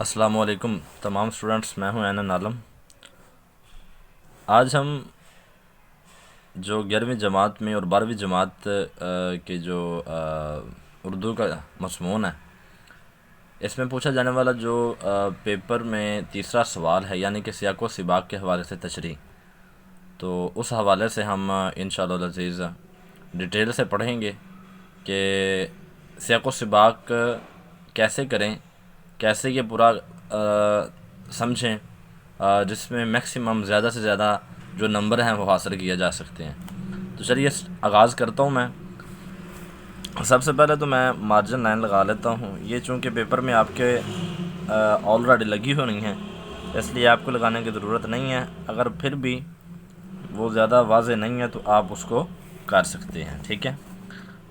السلام علیکم تمام اسٹوڈنٹس، میں ہوں این عالم۔ آج ہم جو 11ویں جماعت میں اور 12ویں جماعت کے جو اردو کا مضمون ہے، اس میں پوچھا جانے والا جو پیپر میں تیسرا سوال ہے، یعنی کہ سیاق و سباق کے حوالے سے تشریح، تو اس حوالے سے ہم انشاءاللہ العزیز ڈیٹیل سے پڑھیں گے کہ سیاق و سباق کیسے کریں، کیسے یہ پورا سمجھیں جس میں میکسیمم زیادہ سے زیادہ جو نمبر ہیں وہ حاصل کیا جا سکتے ہیں۔ تو چلیے آغاز کرتا ہوں میں۔ سب سے پہلے تو میں مارجن لائن لگا لیتا ہوں، یہ چونکہ پیپر میں آپ کے آلریڈی لگی ہوئی ہیں، اس لیے آپ کو لگانے کی ضرورت نہیں ہے۔ اگر پھر بھی وہ زیادہ واضح نہیں ہے تو آپ اس کو کر سکتے ہیں، ٹھیک ہے۔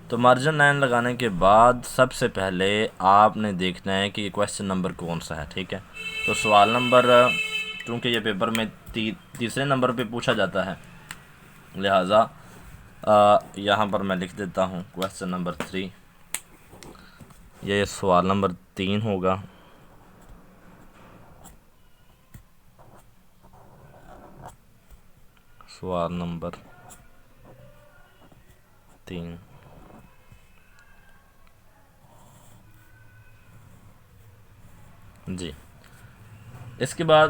تو مارجن لائن لگانے کے بعد سب سے پہلے آپ نے دیکھنا ہے کہ یہ کویسچن نمبر کون سا ہے، ٹھیک ہے۔ تو سوال نمبر، چونکہ یہ پیپر میں تیسرے نمبر پہ پوچھا جاتا ہے، لہٰذا یہاں پر میں لکھ دیتا ہوں کویسچن نمبر 3۔ یہ سوال نمبر 3 ہوگا۔ سوال نمبر 3 جی۔ اس کے بعد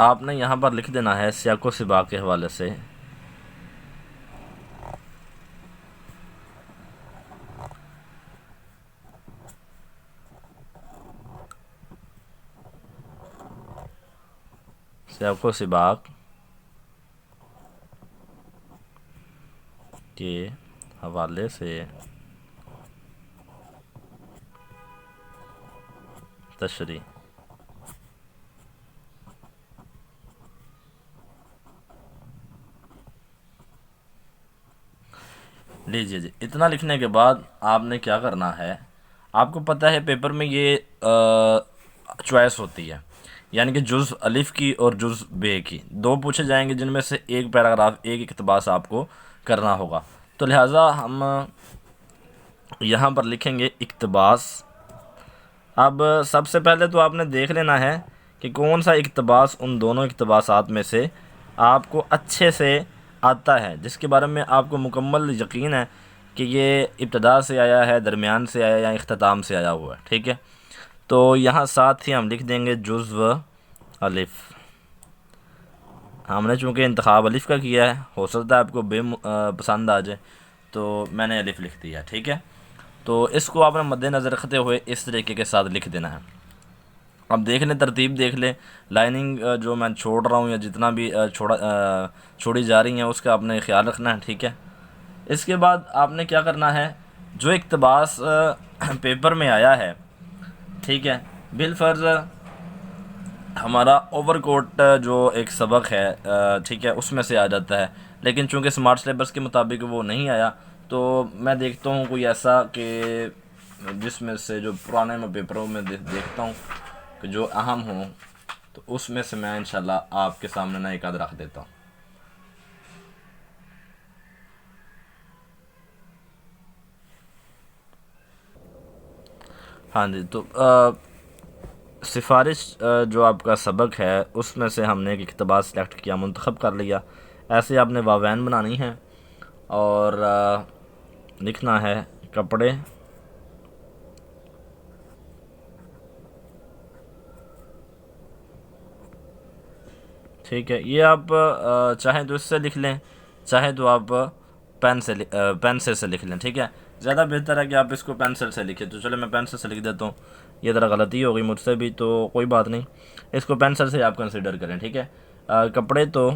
آپ نے یہاں پر لکھ دینا ہے سیاق و سباق کے حوالے سے سیاق و سباق کے حوالے سے تشریح۔ لیجیے جی، اتنا لکھنے کے بعد آپ نے کیا کرنا ہے، آپ کو پتہ ہے پیپر میں یہ چوائس ہوتی ہے، یعنی کہ جز الف کی اور جز بے کی دو پوچھے جائیں گے، جن میں سے ایک پیراگراف، ایک اقتباس آپ کو کرنا ہوگا۔ تو لہٰذا ہم یہاں پر لکھیں گے اقتباس۔ اب سب سے پہلے تو آپ نے دیکھ لینا ہے کہ کون سا اقتباس ان دونوں اقتباسات میں سے آپ کو اچھے سے آتا ہے، جس کے بارے میں آپ کو مکمل یقین ہے کہ یہ ابتدا سے آیا ہے، درمیان سے آیا یا اختتام سے آیا ہوا ہے، ٹھیک ہے۔ تو یہاں ساتھ ہی ہم لکھ دیں گے جزو الف۔ ہم نے چونکہ انتخاب الف کا کیا ہے، ہو سکتا ہے آپ کو بے پسند آ جائے، تو میں نے الف لکھ دیا، ٹھیک ہے۔ تو اس کو آپ نے مد نظر رکھتے ہوئے اس طریقے کے ساتھ لکھ دینا ہے۔ اب دیکھ لیں، ترتیب دیکھ لیں، لائننگ جو میں چھوڑ رہا ہوں یا جتنا بھی چھوڑی جا رہی ہیں اس کا آپ نے خیال رکھنا ہے، ٹھیک ہے۔ اس کے بعد آپ نے کیا کرنا ہے، جو اقتباس پیپر میں آیا ہے، ٹھیک ہے، بالفرض ہمارا اوور کوٹ جو ایک سبق ہے، ٹھیک ہے، اس میں سے آ جاتا ہے، لیکن چونکہ سمارٹ سلیبس کے مطابق وہ نہیں آیا، تو میں دیکھتا ہوں کوئی ایسا کہ جس میں سے جو پرانے میں پیپروں میں دیکھتا ہوں کہ جو اہم ہوں، تو اس میں سے میں انشاءاللہ آپ کے سامنے نہ ایک آدھ رکھ دیتا ہوں۔ ہاں جی، تو سفارش جو آپ کا سبق ہے اس میں سے ہم نے ایک اقتباس سلیکٹ کیا، منتخب کر لیا۔ ایسے آپ نے واوین بنانی ہے اور لکھنا ہے کپڑے ٹھیک ہے۔ یہ آپ چاہیں تو اس سے لکھ لیں، چاہے تو آپ پینسل سے لکھ لیں، ٹھیک ہے۔ زیادہ بہتر ہے کہ آپ اس کو پینسل سے لکھیں، تو چلو میں پینسل سے لکھ دیتا ہوں۔ یہ ذرا غلطی ہو گئی مجھ سے بھی، تو کوئی بات نہیں، اس کو پینسل سے آپ کنسیڈر کریں، ٹھیک ہے۔ کپڑے تو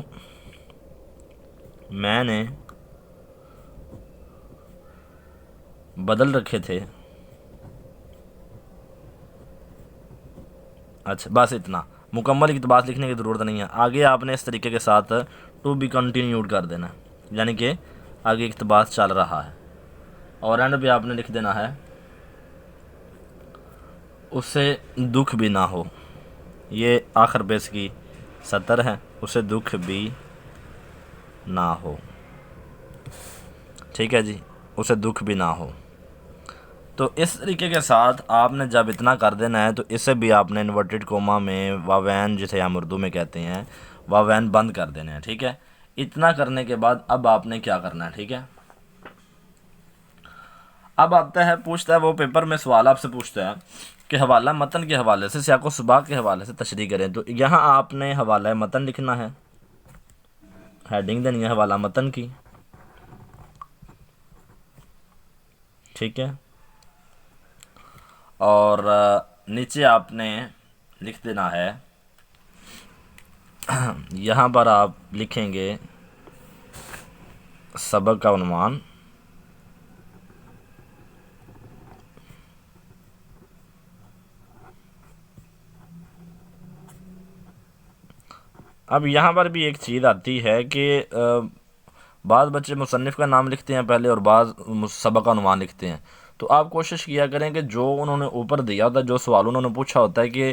میں نے بدل رکھے تھے، اچھا بس اتنا، مکمل اقتباس لکھنے کی ضرورت نہیں ہے۔ آگے آپ نے اس طریقے کے ساتھ ٹو بی کنٹینیوڈ کر دینا ہے، یعنی کہ آگے اقتباس چل رہا ہے، اور اینڈ پہ آپ نے لکھ دینا ہے اسے دکھ بھی نہ ہو۔ یہ آخر پہ اس کی سطر ہے، اسے دکھ بھی نہ ہو، ٹھیک ہے جی، اسے دکھ بھی نہ ہو۔ تو اس طریقے کے ساتھ آپ نے جب اتنا کر دینا ہے تو اسے بھی آپ نے انورٹڈ کوما میں واوین جسے ہم اردو میں کہتے ہیں واوین بند کر دینے ہیں، ٹھیک ہے۔ اتنا کرنے کے بعد اب آپ نے کیا کرنا ہے، ٹھیک ہے۔ اب آتا ہے پوچھتا ہے وہ پیپر میں سوال آپ سے پوچھتا ہے کہ حوالہ متن کے حوالے سے سیاق و سباق کے حوالے سے تشریح کریں، تو یہاں آپ نے حوالہ متن لکھنا ہے، ہیڈنگ دینی ہے حوالہ متن کی، ٹھیک ہے۔ اور نیچے آپ نے لکھ دینا ہے، یہاں پر آپ لکھیں گے سبق کا عنوان، اب یہاں پر بھی ایک چیز آتی ہے کہ بعض بچے مصنف کا نام لکھتے ہیں پہلے اور بعض سبق کا عنوان لکھتے ہیں، تو آپ کوشش کیا کریں کہ جو انہوں نے اوپر دیا ہوتا ہے، جو سوال انہوں نے پوچھا ہوتا ہے کہ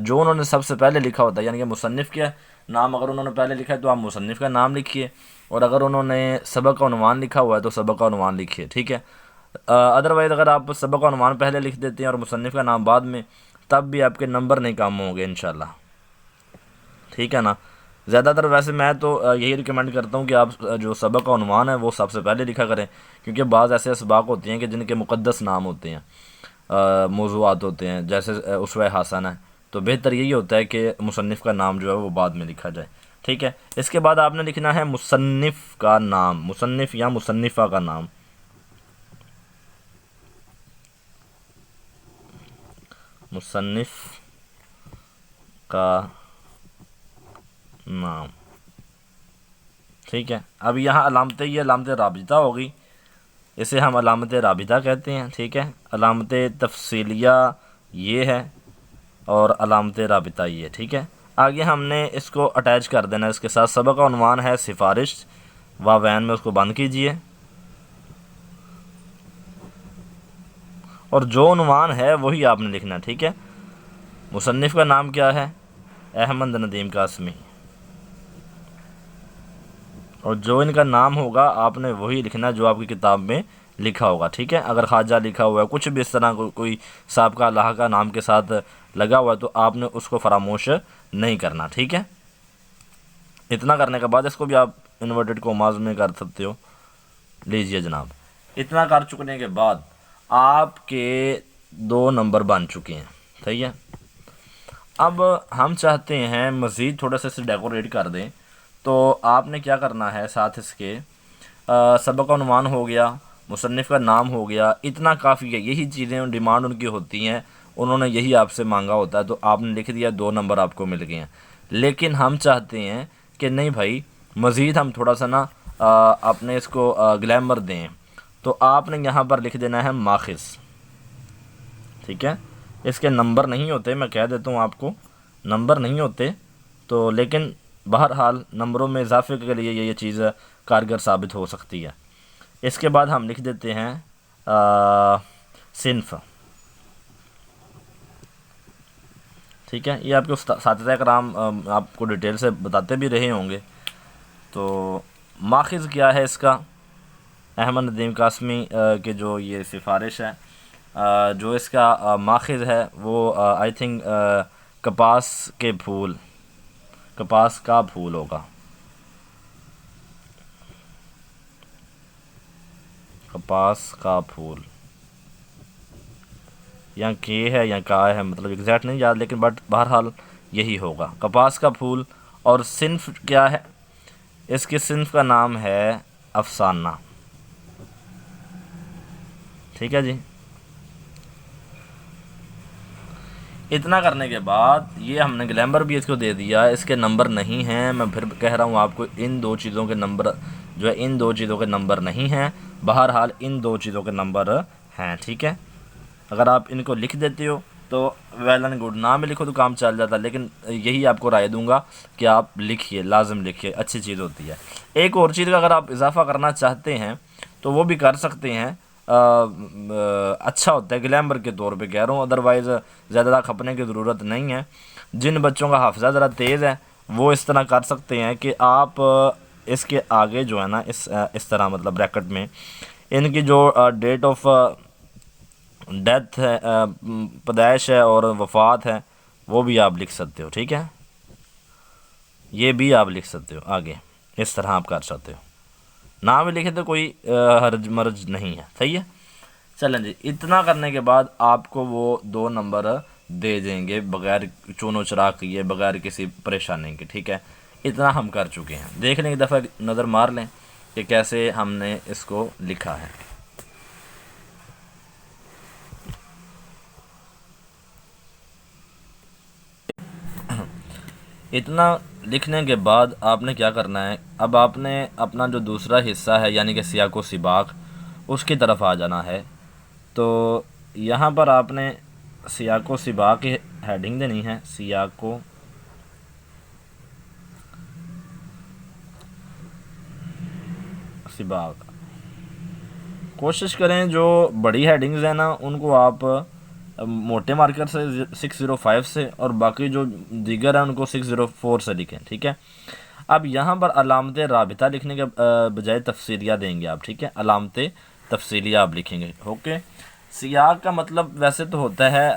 جو انہوں نے سب سے پہلے لکھا ہوتا ہے، یعنی کہ مصنف کا نام اگر انہوں نے پہلے لکھا ہے تو آپ مصنف کا نام لکھیے، اور اگر انہوں نے سبق کا عنوان لکھا ہوا ہے تو سبق کا عنوان لکھیے، ٹھیک ہے۔ ادروائز اگر آپ سبق کا عنوان پہلے لکھ دیتے ہیں اور مصنف کا نام بعد میں، تب بھی آپ کے نمبر نہیں کم ہوں گے انشاءاللہ، ٹھیک ہے نا۔ زیادہ تر ویسے میں تو یہی ریکمینڈ کرتا ہوں کہ آپ جو سبق کا عنوان ہے وہ سب سے پہلے لکھا کریں، کیونکہ بعض ایسے اسباق ہوتے ہیں کہ جن کے مقدس نام ہوتے ہیں، موضوعات ہوتے ہیں، جیسے اسوہ حسنہ ہے، تو بہتر یہی ہوتا ہے کہ مصنف کا نام جو ہے وہ بعد میں لکھا جائے، ٹھیک ہے۔ اس کے بعد آپ نے لکھنا ہے مصنف کا نام، مصنف یا مصنفہ کا نام، مصنف کا نام، ٹھیک ہے۔ اب یہاں علامتیں، یہ علامت رابطہ ہوگی، اسے ہم علامت رابطہ کہتے ہیں، ٹھیک ہے۔ علامت تفصیلیہ یہ ہے اور علامت رابطہ یہ، ٹھیک ہے۔ آگے ہم نے اس کو اٹیچ کر دینا ہے اس کے ساتھ، سبق کا عنوان ہے سفارش، واوین میں اس کو بند کیجئے، اور جو عنوان ہے وہی آپ نے لکھنا ہے، ٹھیک ہے۔ مصنف کا نام کیا ہے؟ احمد ندیم قاسمی، اور جو ان کا نام ہوگا آپ نے وہی لکھنا ہے جو آپ کی کتاب میں لکھا ہوگا، ٹھیک ہے۔ اگر خواجہ لکھا ہوا ہے، کچھ بھی اس طرح کوئی سابقہ لاحقہ نام کے ساتھ لگا ہوا ہے، تو آپ نے اس کو فراموش نہیں کرنا، ٹھیک ہے۔ اتنا کرنے کے بعد اس کو بھی آپ انورٹڈ کوماز میں کر سکتے ہو، لیجئے جناب۔ اتنا کر چکنے کے بعد آپ کے 2 نمبر بن چکے ہیں، صحیح ہے۔ اب ہم چاہتے ہیں مزید تھوڑا سا اسے ڈیکوریٹ کر دیں، تو آپ نے کیا کرنا ہے، ساتھ اس کے سبق کا عنوان ہو گیا، مصنف کا نام ہو گیا، اتنا کافی ہے، یہی چیزیں ڈیمانڈ ان کی ہوتی ہیں، انہوں نے یہی آپ سے مانگا ہوتا ہے، تو آپ نے لکھ دیا، 2 نمبر آپ کو مل گئے ہیں۔ لیکن ہم چاہتے ہیں کہ نہیں بھائی، مزید ہم تھوڑا سا نا اپنے اس کو گلیمر دیں، تو آپ نے یہاں پر لکھ دینا ہے ماخذ، ٹھیک ہے۔ اس کے نمبر نہیں ہوتے، میں کہہ دیتا ہوں آپ کو، نمبر نہیں ہوتے، تو لیکن بہرحال نمبروں میں اضافے کے لیے یہ چیز کارگر ثابت ہو سکتی ہے۔ اس کے بعد ہم لکھ دیتے ہیں صنف، ٹھیک ہے۔ یہ آپ کے اساتذہ کرام آپ کو ڈیٹیل سے بتاتے بھی رہے ہوں گے۔ تو ماخذ کیا ہے اس کا؟ احمد ندیم قاسمی کے جو یہ سفارش ہے، جو اس کا ماخذ ہے وہ آئی تھنک کپاس کے پھول، کپاس کا پھول ہوگا، کپاس کا پھول، یا کے ہے یا کا ہے، مطلب ایگزیکٹ نہیں یاد، لیکن بہرحال یہی ہوگا، کپاس کا پھول۔ اور صنف کیا ہے؟ اس کے صنف کا نام ہے افسانہ، ٹھیک ہے جی۔ اتنا کرنے کے بعد یہ ہم نے گلیمر بھی اس کو دے دیا، اس کے نمبر نہیں ہیں، میں پھر کہہ رہا ہوں آپ کو، ان 2 چیزوں کے نمبر جو ہے، ان 2 چیزوں کے نمبر نہیں ہیں، بہرحال ان 2 چیزوں کے نمبر ہیں، ٹھیک ہے۔ اگر آپ ان کو لکھ دیتے ہو تو ویل اینڈ گڈ، نہ میں لکھو تو کام چل جاتا، لیکن یہی آپ کو رائے دوں گا کہ آپ لکھیے، لازم لکھیے، اچھی چیز ہوتی ہے۔ ایک اور چیز کا اگر آپ اضافہ کرنا چاہتے ہیں تو وہ بھی کر سکتے ہیں، اچھا ہوتا ہے، گلیمر کے طور پہ کہہ رہا ہوں، ادروائز زیادہ کھپنے کی ضرورت نہیں ہے۔ جن بچوں کا حافظہ ذرا تیز ہے وہ اس طرح کر سکتے ہیں کہ آپ اس کے آگے جو ہے نا، اس طرح مطلب بریکٹ میں ان کی جو ڈیٹ آف ڈیتھ ہے، پیدائش ہے اور وفات ہے، وہ بھی آپ لکھ سکتے ہو، ٹھیک ہے، یہ بھی آپ لکھ سکتے ہو آگے، اس طرح آپ کر سکتے ہو، نام بھی لکھے تو کوئی حرج مرج نہیں ہے، صحیح ہے۔ چلیں جی، اتنا کرنے کے بعد آپ کو وہ 2 نمبر دے دیں گے بغیر چون و چرا کیے، بغیر کسی پریشانی کے، ٹھیک ہے۔ اتنا ہم کر چکے ہیں، دیکھ لیں ایک دفعہ نظر مار لیں کہ کیسے ہم نے اس کو لکھا ہے۔ اتنا لکھنے کے بعد آپ نے کیا کرنا ہے، اب آپ نے اپنا جو دوسرا حصہ ہے یعنی کہ سیاق و سباق، اس کی طرف آ جانا ہے۔ تو یہاں پر آپ نے سیاق و سباق کی ہیڈنگ دینی ہے، سیاق و سباق۔ کوشش کریں جو بڑی ہیڈنگز ہیں نا ان کو آپ موٹے مارکر سے 605 سے، اور باقی جو دیگر ہیں ان کو 604 سے لکھیں، ٹھیک ہے۔ اب یہاں پر علامت رابطہ لکھنے کے بجائے تفصیلیہ دیں گے آپ، ٹھیک ہے، علامت تفصیلیہ آپ لکھیں گے، اوکے۔ سیاق کا مطلب ویسے تو ہوتا ہے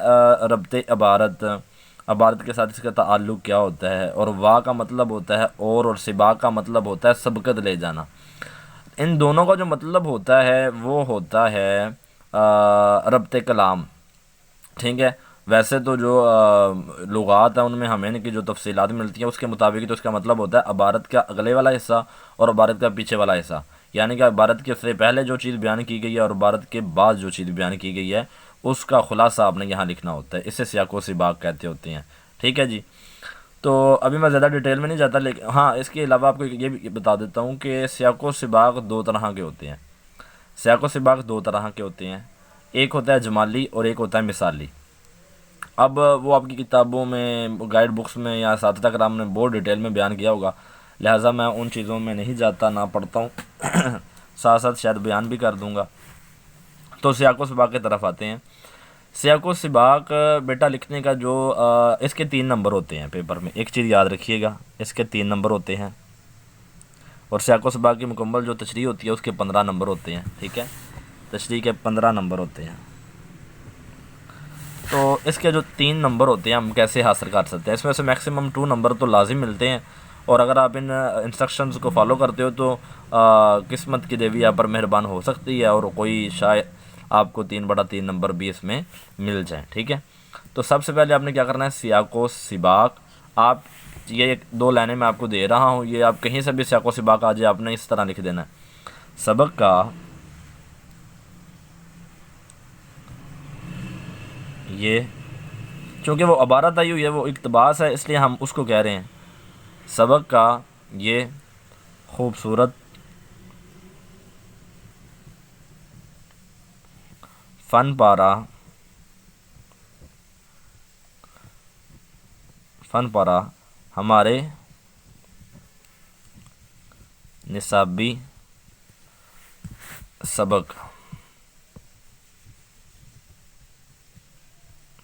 ربط عبارت، عبارت کے ساتھ اس کا تعلق کیا ہوتا ہے، اور وا کا مطلب ہوتا ہے اور سباق کا مطلب ہوتا ہے سبقت لے جانا۔ ان دونوں کا جو مطلب ہوتا ہے وہ ہوتا ہے ربط کلام، ٹھیک ہے۔ ویسے تو جو لغات ہیں ان میں ہمیں کی جو تفصیلات ملتی ہیں اس کے مطابق تو اس کا مطلب ہوتا ہے عبارت کا اگلے والا حصہ اور عبارت کا پیچھے والا حصہ، یعنی کہ عبارت کے سے پہلے جو چیز بیان کی گئی ہے اور عبارت کے بعد جو چیز بیان کی گئی ہے اس کا خلاصہ آپ نے یہاں لکھنا ہوتا ہے، اسے سیاق و سباق کہتے ہوتے ہیں، ٹھیک ہے جی۔ تو ابھی میں زیادہ ڈیٹیل میں نہیں جاتا، لیکن ہاں اس کے علاوہ آپ کو یہ بھی بتا دیتا ہوں کہ سیاق و سباق 2 طرح کے ہوتے ہیں، سیاق و سباق 2 طرح کے ہوتے ہیں، ایک ہوتا ہے جمالی اور ایک ہوتا ہے مثالی۔ اب وہ آپ کی کتابوں میں، گائیڈ بکس میں یا اساتذہ کرام نے بہت ڈیٹیل میں بیان کیا ہوگا، لہٰذا میں ان چیزوں میں نہیں جاتا، نہ پڑھتا ہوں ساتھ ساتھ شاید بیان بھی کر دوں گا۔ تو سیاق و سباق کی طرف آتے ہیں۔ سیاق و سباق بیٹا لکھنے کا جو اس کے 3 نمبر ہوتے ہیں پیپر میں، ایک چیز یاد رکھیے گا، اس کے 3 نمبر ہوتے ہیں، اور سیاق و سباق کی مکمل جو تشریح ہوتی ہے اس کے 15 نمبر ہوتے ہیں، ٹھیک ہے، تشریح کے 15 نمبر ہوتے ہیں۔ تو اس کے جو 3 نمبر ہوتے ہیں ہم کیسے حاصل کر سکتے ہیں، اس میں سے میکسیمم 2 نمبر تو لازم ملتے ہیں، اور اگر آپ ان انسٹرکشنز کو فالو کرتے ہو تو قسمت کی دیوی آپ پر مہربان ہو سکتی ہے اور کوئی شاید آپ کو 3/3 نمبر بھی اس میں مل جائیں، ٹھیک ہے۔ تو سب سے پہلے آپ نے کیا کرنا ہے، سیاق و سباق، آپ یہ 2 لائنیں میں آپ کو دے رہا ہوں، یہ آپ کہیں سے بھی سیاق و سباق آ جائے آپ نے اس طرح لکھ دینا ہے، سبق کا یہ، چونکہ وہ عبارت آئی ہوئی ہے وہ اقتباس ہے اس لیے ہم اس کو کہہ رہے ہیں، سبق کا یہ خوبصورت فن پارہ ہمارے نصابی سبق،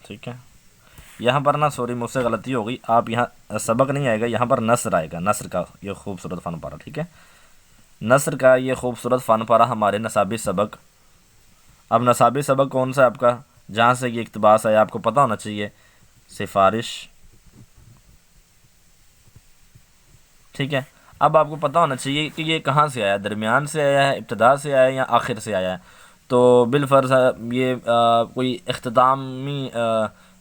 ٹھیک ہے۔ یہاں پر نا سوری مجھ سے غلطی ہو گئی، آپ یہاں سبق نہیں آئے گا، یہاں پر نثر آئے گا، نثر کا یہ خوبصورت فن پارہ، ٹھیک ہے، نثر کا یہ خوبصورت فن پارہ ہمارے نصابی سبق۔ اب نصابی سبق کون سا ہے آپ کا، جہاں سے یہ اقتباس ہے آپ کو پتہ ہونا چاہیے، سفارش، ٹھیک ہے۔ اب آپ کو پتہ ہونا چاہیے کہ یہ کہاں سے آیا، درمیان سے آیا ہے، ابتدا سے آیا ہے یا آخر سے آیا ہے، تو بالفرض یہ کوئی اختتامی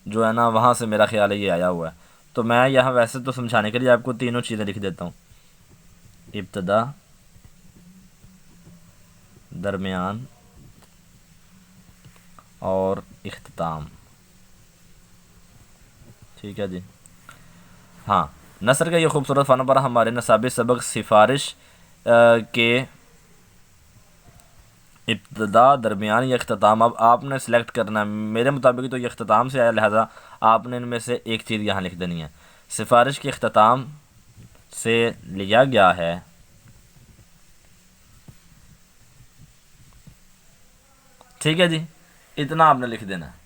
جو ہے نا وہاں سے میرا خیال ہے یہ آیا ہوا ہے، تو میں یہاں ویسے تو سمجھانے کے لیے آپ کو تینوں چیزیں لکھ دیتا ہوں، ابتدا، درمیان اور اختتام، ٹھیک ہے جی۔ ہاں، نثر کا یہ خوبصورت فن پارہ ہمارے نصابی سبق سفارش کے ابتدا، درمیان یا اختتام، اب آپ نے سلیکٹ کرنا ہے، میرے مطابق تو یہ اختتام سے آیا، لہذا آپ نے ان میں سے ایک چیز یہاں لکھ دینی ہے، سفارش کے اختتام سے لیا گیا ہے، ٹھیک ہے جی، اتنا آپ نے لکھ دینا ہے۔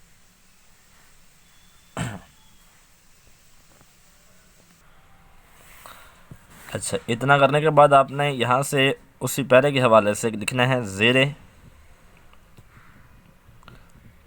اچھا، اتنا کرنے کے بعد آپ نے یہاں سے اسی پیرے کے حوالے سے لکھنا ہے، زیر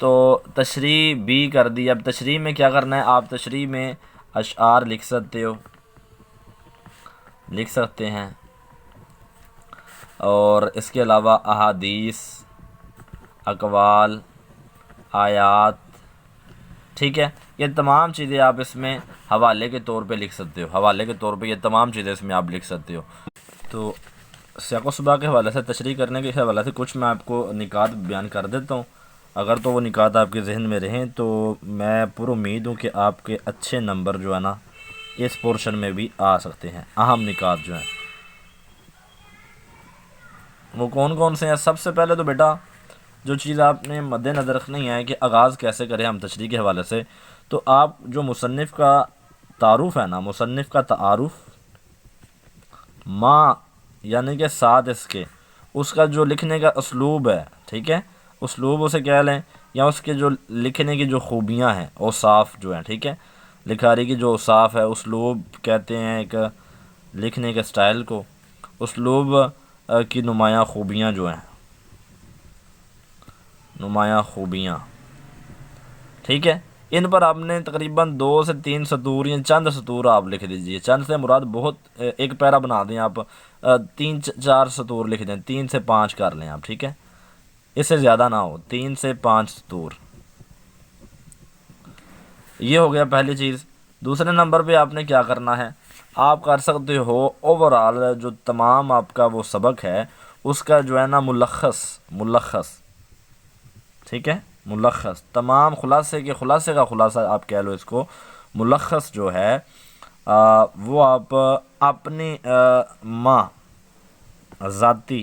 تو تشریح بھی کر دی. اب تشریح میں کیا کرنا ہے, آپ تشریح میں اشعار لکھ سکتے ہیں, اور اس کے علاوہ احادیث, اقوال, آیات, ٹھیک ہے, یہ تمام چیزیں آپ اس میں حوالے کے طور پہ لکھ سکتے ہو. حوالے کے طور پہ یہ تمام چیزیں اس میں آپ لکھ سکتے ہو. تو سیاق و سباق کے حوالے سے, تشریح کرنے کے حوالے سے کچھ میں آپ کو نکات بیان کر دیتا ہوں. اگر تو وہ نکات آپ کے ذہن میں رہیں تو میں پر امید ہوں کہ آپ کے اچھے نمبر جو ہے نا اس پورشن میں بھی آ سکتے ہیں. اہم نکات جو ہیں وہ کون کون سے ہیں؟ سب سے پہلے تو بیٹا جو چیز آپ نے مد نظر رکھنی ہے کہ آغاز کیسے کریں ہم تشریح کے حوالے سے. تو آپ جو مصنف کا تعارف ہے نا, مصنف کا تعارف ماں یعنی کہ ساتھ اس کا جو لکھنے کا اسلوب ہے, ٹھیک ہے, اسلوب اسے کہہ لیں, یا اس کے جو لکھنے کی جو خوبیاں ہیں, اوصاف جو ہیں, ٹھیک ہے, لکھاری کی جو اوصاف ہے, اسلوب کہتے ہیں ایک لکھنے کے سٹائل کو. اسلوب کی نمایاں خوبیاں جو ہیں, نمایاں خوبیاں, ٹھیک ہے, ان پر آپ نے تقریباً 2 سے 3 سطور یا چند سطور آپ لکھ دیجئے. چند سے مراد بہت, ایک پیرا بنا دیں آپ, 3-4 سطور لکھ دیں, 3 سے 5 کر لیں آپ, ٹھیک ہے, اس سے زیادہ نہ ہو, 3 سے 5 سطور. یہ ہو گیا پہلی چیز. دوسرے نمبر پہ آپ نے کیا کرنا ہے, آپ کر سکتے ہو اوورآل جو تمام آپ کا وہ سبق ہے اس کا جو ہے نا ملخص, ٹھیک ہے, ملخص, تمام خلاصے کا خلاصہ آپ کہہ لو اس کو. ملخص جو ہے وہ آپ اپنی ذاتی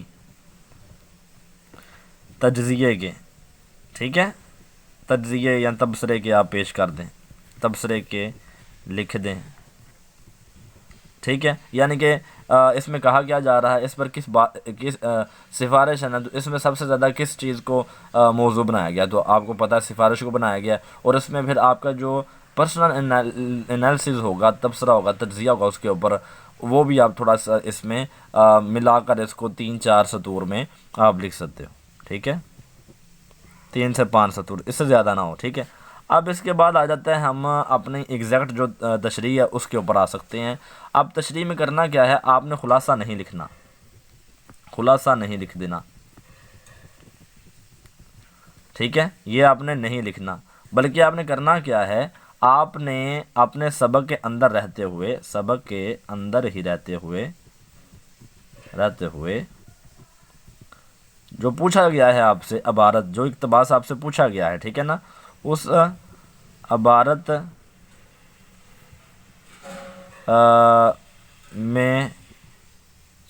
تجزیے کے, ٹھیک ہے, تجزیے یا تبصرے کے آپ پیش کر دیں, تبصرے کے لکھ دیں, ٹھیک ہے. یعنی کہ اس میں کہا کیا جا رہا ہے, اس پر کس سفارش ہے نا, اس میں سب سے زیادہ کس چیز کو موضوع بنایا گیا, تو آپ کو پتہ ہے سفارش کو بنایا گیا, اور اس میں پھر آپ کا جو پرسنل انالیسز ہوگا, تبصرہ ہوگا, تجزیہ ہوگا اس کے اوپر, وہ بھی آپ تھوڑا سا اس میں ملا کر اس کو 3-4 سطور میں آپ لکھ سکتے ہو, ٹھیک ہے, 3 سے 5 سطور, اس سے زیادہ نہ ہو, ٹھیک ہے. اب اس کے بعد آ جاتا ہے ہم اپنی ایگزیکٹ جو تشریح ہے اس کے اوپر آ سکتے ہیں. اب تشریح میں کرنا کیا ہے, آپ نے خلاصہ نہیں لکھنا, خلاصہ نہیں لکھ دینا, ٹھیک ہے, یہ آپ نے نہیں لکھنا, بلکہ آپ نے کرنا کیا ہے, آپ نے اپنے سبق کے اندر رہتے ہوئے, سبق کے اندر ہی رہتے ہوئے جو پوچھا گیا ہے آپ سے عبارت, جو اقتباس آپ سے پوچھا گیا ہے, ٹھیک ہے نا, اس عبارت میں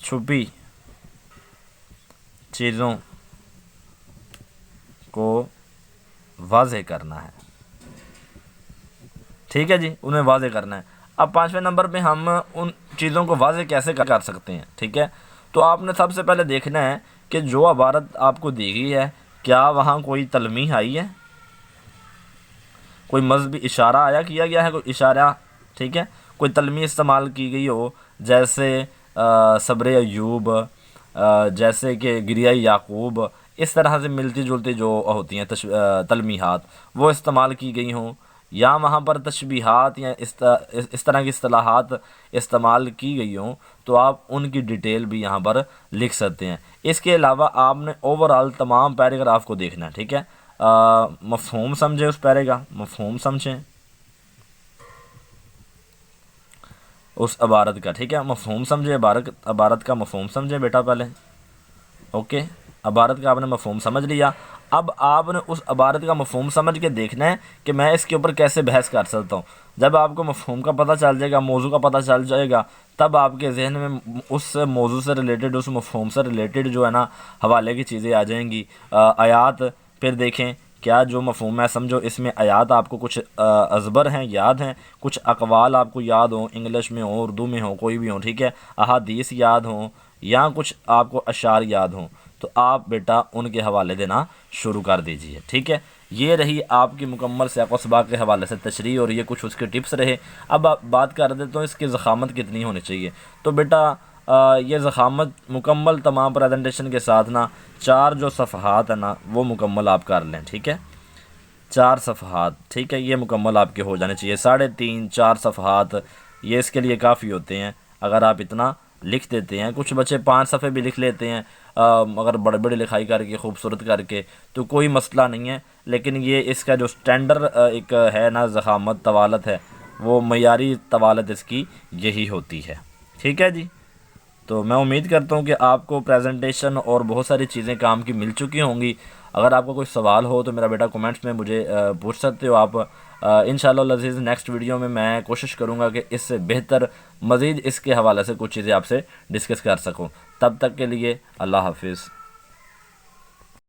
چھپی چیزوں کو واضح کرنا ہے, ٹھیک ہے جی, انہیں واضح کرنا ہے. اب 5ویں نمبر پہ ہم ان چیزوں کو واضح کیسے کر سکتے ہیں, ٹھیک ہے. تو آپ نے سب سے پہلے دیکھنا ہے کہ جو عبارت آپ کو دی گئی ہے کیا وہاں کوئی تلمیح آئی ہے, کوئی مذہبی اشارہ کیا گیا ہے, کوئی اشارہ, ٹھیک ہے, کوئی تلمیح استعمال کی گئی ہو, جیسے صبر ایوب, جیسے کہ گریہ یعقوب, اس طرح سے ملتی جلتی جو ہوتی ہیں تلمیحات وہ استعمال کی گئی ہوں, یا وہاں پر تشبیہات یا اس طرح کی اصطلاحات استعمال کی گئی ہوں, تو آپ ان کی ڈیٹیل بھی یہاں پر لکھ سکتے ہیں. اس کے علاوہ آپ نے اوورآل تمام پیراگراف کو دیکھنا ہے, ٹھیک ہے, مفہوم سمجھیں اس پیرے کا, مفہوم سمجھیں اس عبارت کا, ٹھیک ہے, مفہوم سمجھیں عبارت کا مفہوم سمجھیں بیٹا پہلے, اوکے, عبارت کا آپ نے مفہوم سمجھ لیا. اب آپ نے اس عبارت کا مفہوم سمجھ کے دیکھنا ہے کہ میں اس کے اوپر کیسے بحث کر سکتا ہوں. جب آپ کو مفہوم کا پتہ چل جائے گا, موضوع کا پتہ چل جائے گا, تب آپ کے ذہن میں اس موضوع سے ریلیٹڈ, اس مفہوم سے ریلیٹڈ جو ہے نا حوالے کی چیزیں آ جائیں گی. آیات پھر دیکھیں, کیا جو مفہوم ہے سمجھو اس میں آیات آپ کو کچھ ازبر ہیں, یاد ہیں, کچھ اقوال آپ کو یاد ہوں, انگلش میں ہوں, اردو میں ہوں, کوئی بھی ہوں, ٹھیک ہے, احادیث یاد ہوں, یا کچھ آپ کو اشعار یاد ہوں, تو آپ بیٹا ان کے حوالے دینا شروع کر دیجئے, ٹھیک ہے. یہ رہی آپ کی مکمل سیاق و سباق کے حوالے سے تشریح, اور یہ کچھ اس کے ٹپس رہے. اب آپ بات کر دیتا ہوں اس کی ضخامت کتنی ہونی چاہیے. تو بیٹا یہ ضخامت مکمل تمام پریزنٹیشن کے ساتھ نا 4 جو صفحات ہیں نا وہ مکمل آپ کر لیں, ٹھیک ہے, 4 صفحات، ٹھیک ہے، یہ مکمل آپ کے ہو جانے چاہیے، 3.5 4 صفحات یہ اس کے لیے کافی ہوتے ہیں اگر آپ اتنا لکھ دیتے ہیں۔ کچھ بچے 5 صفحے بھی لکھ لیتے ہیں اگر بڑے بڑی لکھائی کر کے خوبصورت کر کے، تو کوئی مسئلہ نہیں ہے، لیکن یہ اس کا جو سٹینڈر ایک ہے نا ضخامت طوالت ہے، وہ معیاری طوالت اس کی یہی ہوتی ہے، ٹھیک ہے جی۔ تو میں امید کرتا ہوں کہ آپ کو پریزنٹیشن اور بہت ساری چیزیں کام کی مل چکی ہوں گی۔ اگر آپ کو کوئی سوال ہو تو میرا بیٹا کومنٹس میں مجھے پوچھ سکتے ہو آپ۔ انشاءاللہ العزیز نیکسٹ ویڈیو میں کوشش کروں گا کہ اس سے بہتر مزید اس کے حوالے سے کچھ چیزیں آپ سے ڈسکس کر سکوں۔ تب تک کے لیے اللہ حافظ۔